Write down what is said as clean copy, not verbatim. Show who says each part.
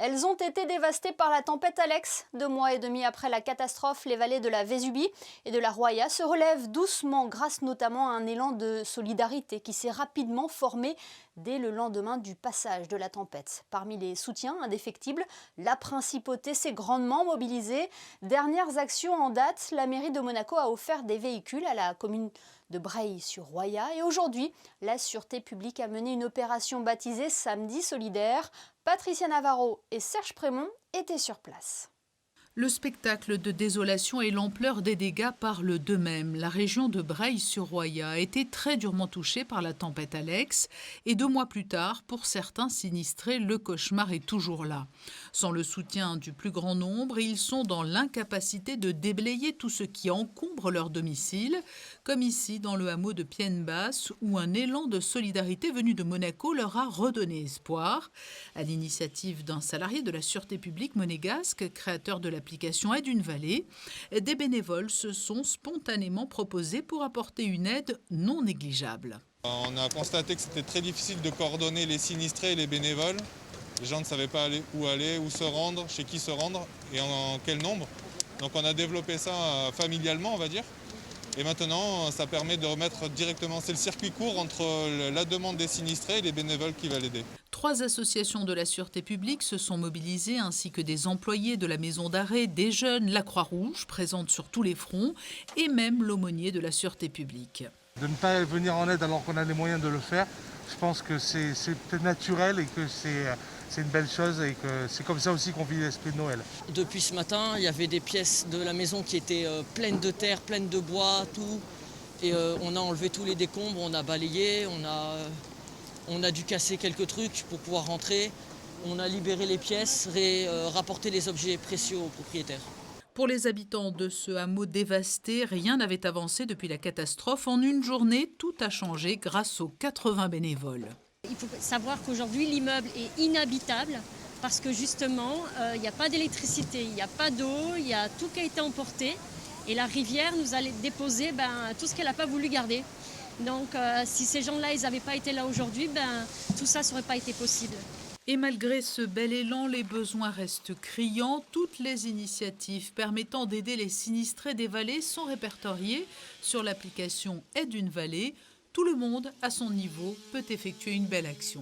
Speaker 1: Elles ont été dévastées par la tempête Alex. 2 mois et demi après la catastrophe, les vallées de la Vésubie et de la Roya se relèvent doucement grâce notamment à un élan de solidarité qui s'est rapidement formé dès le lendemain du passage de la tempête. Parmi les soutiens indéfectibles, la principauté s'est grandement mobilisée. Dernières actions en date, la mairie de Monaco a offert des véhicules à la commune de Breil-sur-Roya et aujourd'hui, la sûreté publique a mené une opération baptisée Samedi solidaire. Patricia Navarro et Serge Prémont étaient sur place.
Speaker 2: Le spectacle de désolation et l'ampleur des dégâts parlent d'eux-mêmes. La région de Breil-sur-Roya a été très durement touchée par la tempête Alex et 2 mois plus tard, pour certains sinistrés, le cauchemar est toujours là. Sans le soutien du plus grand nombre, ils sont dans l'incapacité de déblayer tout ce qui encombre leur domicile, comme ici dans le hameau de Pienne-Basse où un élan de solidarité venu de Monaco leur a redonné espoir. À l'initiative d'un salarié de la Sûreté publique monégasque, créateur de l'application Aide une vallée, des bénévoles se sont spontanément proposés pour apporter une aide non négligeable.
Speaker 3: On a constaté que c'était très difficile de coordonner les sinistrés et les bénévoles. Les gens ne savaient pas où se rendre, chez qui se rendre et en quel nombre. Donc on a développé ça familialement, on va dire. Et maintenant, ça permet de remettre directement, c'est le circuit court entre la demande des sinistrés et les bénévoles qui va l'aider.
Speaker 2: 3 associations de la sûreté publique se sont mobilisées, ainsi que des employés de la maison d'arrêt, des jeunes, la Croix-Rouge, présente sur tous les fronts, et même l'aumônier de la sûreté publique.
Speaker 4: De ne pas venir en aide alors qu'on a les moyens de le faire, je pense que c'est peut-être naturel et que c'est une belle chose et que c'est comme ça aussi qu'on vit l'esprit de Noël.
Speaker 5: Depuis ce matin, il y avait des pièces de la maison qui étaient pleines de terre, pleines de bois, tout. Et on a enlevé tous les décombres, on a balayé, on a dû casser quelques trucs pour pouvoir rentrer. On a libéré les pièces et rapporté les objets précieux aux propriétaires.
Speaker 2: Pour les habitants de ce hameau dévasté, rien n'avait avancé depuis la catastrophe. En une journée, tout a changé grâce aux 80 bénévoles.
Speaker 6: Il faut savoir qu'aujourd'hui, l'immeuble est inhabitable parce que justement, il n'y a pas d'électricité, il n'y a pas d'eau, il y a tout qui a été emporté. Et la rivière nous a déposé tout ce qu'elle n'a pas voulu garder. Donc si ces gens-là, ils n'avaient pas été là aujourd'hui, tout ça n'aurait pas été possible.
Speaker 2: Et malgré ce bel élan, les besoins restent criants. Toutes les initiatives permettant d'aider les sinistrés des vallées sont répertoriées sur l'application Aide une vallée. Tout le monde, à son niveau, peut effectuer une belle action.